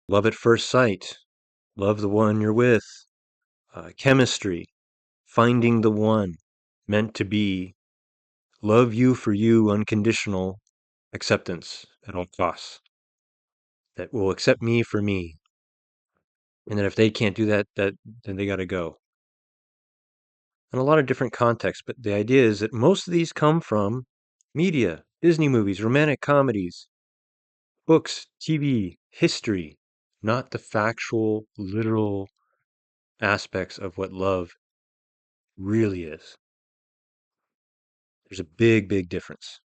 love at first sight, love the one you're with, chemistry, finding the one meant to be, love you for you, unconditional acceptance at all costs, that will accept me for me. And then if they can't do that, then they got to go. In a lot of different contexts, but the idea is that most of these come from media, Disney movies, romantic comedies, books, TV, history, not the factual, literal aspects of what love really is. There's a big, big difference.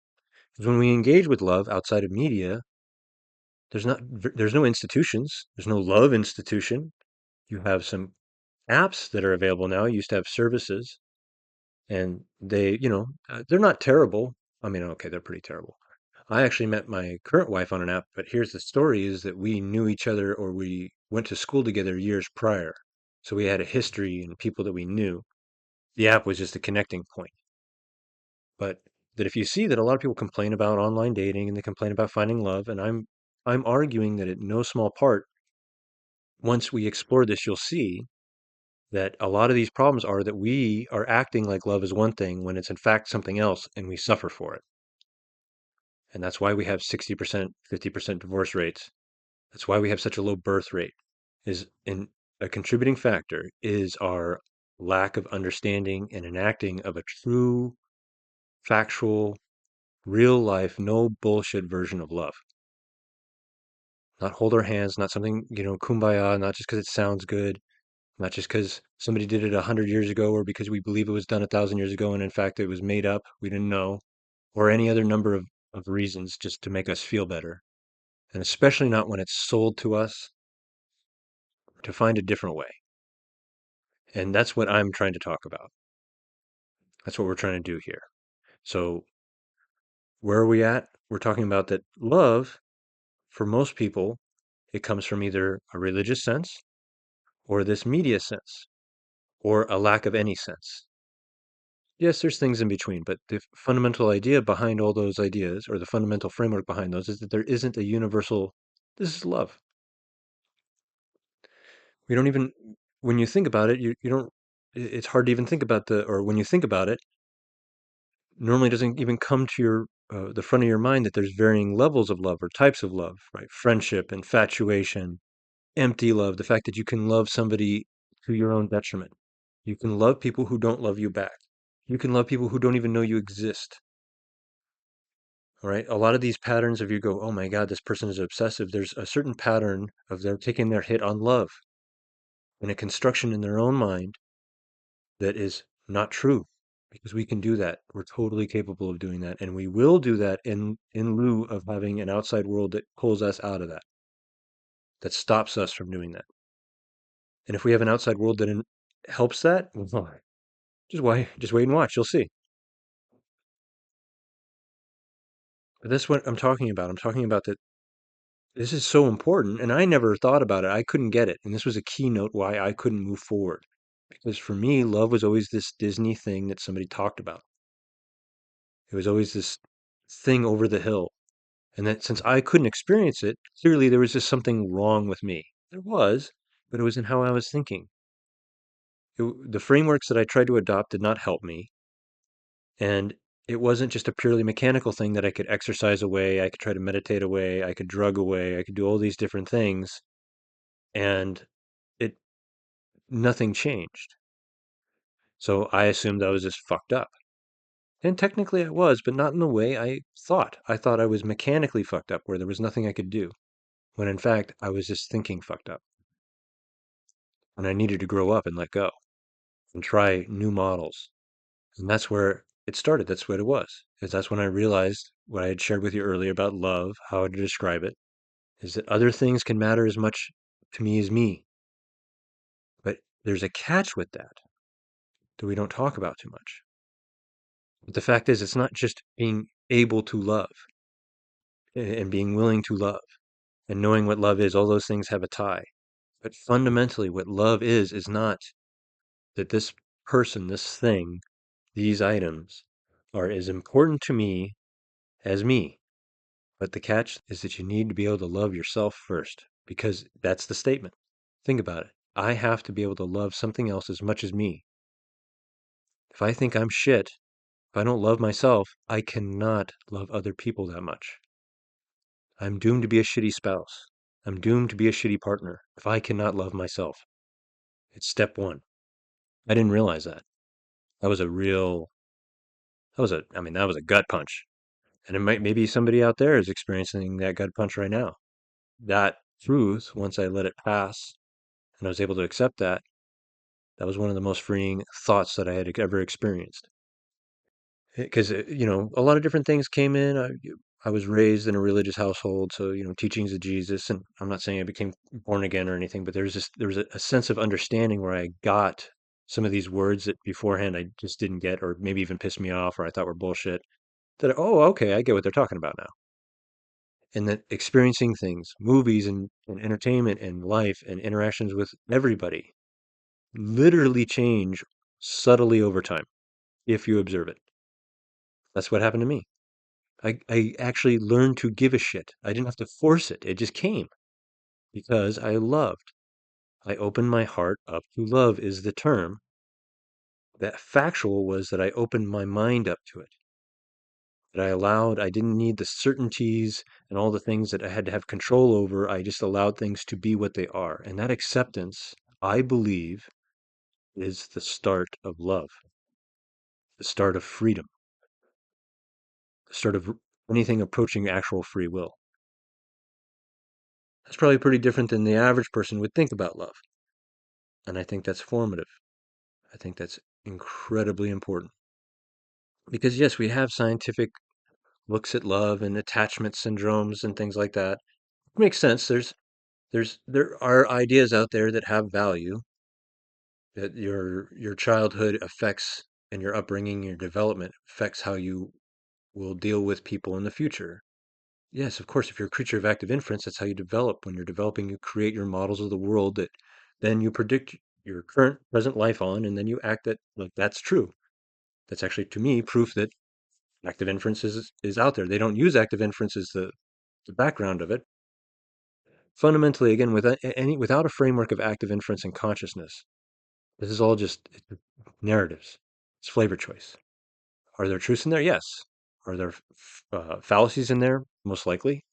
Because when we engage with love outside of media, there's no institutions, there's no love institution. You have some apps that are available now. You used to have services, and they're not terrible. I mean, okay, they're pretty terrible. I actually met my current wife on an app, but here's the story is that we knew each other or we went to school together years prior. So we had a history and people that we knew. The app was just a connecting point. But that if you see that a lot of people complain about online dating and they complain about finding love, and I'm arguing that in no small part, once we explore this, you'll see that a lot of these problems are that we are acting like love is one thing when it's in fact something else and we suffer for it. And that's why we have 60%, 50% divorce rates. That's why we have such a low birth rate. Is in a contributing factor is our lack of understanding and enacting of a true, factual, real life, no bullshit version of love. Not hold our hands, not something, kumbaya, not just because it sounds good, not just because somebody did it 100 years ago or because we believe it was done 1,000 years ago and in fact it was made up, we didn't know, or any other number of reasons just to make us feel better. And especially not when it's sold to us, to find a different way. And that's what I'm trying to talk about. That's what we're trying to do here. So, where are we at? We're talking about that love, for most people, it comes from either a religious sense or this media sense or a lack of any sense. Yes, there's things in between, but the fundamental idea behind all those ideas, or the fundamental framework behind those, is that there isn't a universal, this is love. We don't even, when you think about it, you don't, it's hard to even think about or when you think about it, normally doesn't even come to the front of your mind that there's varying levels of love or types of love, right? Friendship, infatuation, empty love, the fact that you can love somebody to your own detriment. You can love people who don't love you back. You can love people who don't even know you exist. All right. A lot of these patterns of you go, oh my God, this person is obsessive. There's a certain pattern of them taking their hit on love and a construction in their own mind that is not true because we can do that. We're totally capable of doing that. And we will do that in lieu of having an outside world that pulls us out of that, that stops us from doing that. And if we have an outside world that helps that, well, just wait and watch. You'll see. But that's what I'm talking about. I'm talking about that this is so important. And I never thought about it. I couldn't get it. And this was a keynote why I couldn't move forward. Because for me, love was always this Disney thing that somebody talked about. It was always this thing over the hill. And that since I couldn't experience it, clearly there was just something wrong with me. There was, but it was in how I was thinking. The frameworks that I tried to adopt did not help me. And it wasn't just a purely mechanical thing that I could exercise away, I could try to meditate away, I could drug away, I could do all these different things. And it nothing changed. So I assumed I was just fucked up. And technically I was, but not in the way I thought. I thought I was mechanically fucked up, where there was nothing I could do. When in fact, I was just thinking fucked up. And I needed to grow up and let go and try new models. And that's where it started. That's what it was. Is that's when I realized what I had shared with you earlier about love, how to describe it, is that other things can matter as much to me as me. But there's a catch with that we don't talk about too much. But the fact is, it's not just being able to love and being willing to love and knowing what love is. All those things have a tie. But fundamentally, what love is not that this person, this thing, these items are as important to me as me. But the catch is that you need to be able to love yourself first because that's the statement. Think about it. I have to be able to love something else as much as me. If I think I'm shit, if I don't love myself, I cannot love other people that much. I'm doomed to be a shitty spouse. I'm doomed to be a shitty partner if I cannot love myself. It's step one. I didn't realize that. That was a real, that was a gut punch. And maybe somebody out there is experiencing that gut punch right now. That truth, once I let it pass and I was able to accept that, that was one of the most freeing thoughts that I had ever experienced. Because, a lot of different things came in. I was raised in a religious household, so, teachings of Jesus, and I'm not saying I became born again or anything, but there was a sense of understanding where I got some of these words that beforehand I just didn't get, or maybe even pissed me off, or I thought were bullshit. That, oh, okay, I get what they're talking about now. And that experiencing things, movies and entertainment and life and interactions with everybody literally change subtly over time if you observe it. That's what happened to me. I actually learned to give a shit. I didn't have to force it. It just came because I loved. I opened my heart up to love is the term. That factual was that I opened my mind up to it. That I didn't need the certainties and all the things that I had to have control over. I just allowed things to be what they are. And that acceptance, I believe, is the start of love, the start of freedom, the start of anything approaching actual free will. That's probably pretty different than the average person would think about love. And I think that's formative. I think that's incredibly important. Because yes, we have scientific looks at love and attachment syndromes and things like that. It makes sense. There are ideas out there that have value, that your childhood affects and your upbringing, your development affects how you will deal with people in the future. Yes, of course, if you're a creature of active inference, that's how you develop. When you're developing, you create your models of the world that then you predict your current present life on, and then you act that like that's true. That's actually, to me, proof that active inference is out there. They don't use active inference as the background of it. Fundamentally, again, without a framework of active inference and consciousness, this is all just narratives. It's flavor choice. Are there truths in there? Yes. Are there fallacies in there? Most likely.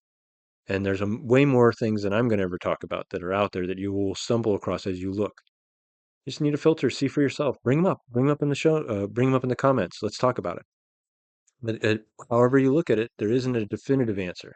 And there's way more things than I'm going to ever talk about that are out there that you will stumble across as you look. You just need a filter, see for yourself. Bring them up. Bring them up in the show. Bring them up in the comments. Let's talk about it. But however you look at it, there isn't a definitive answer.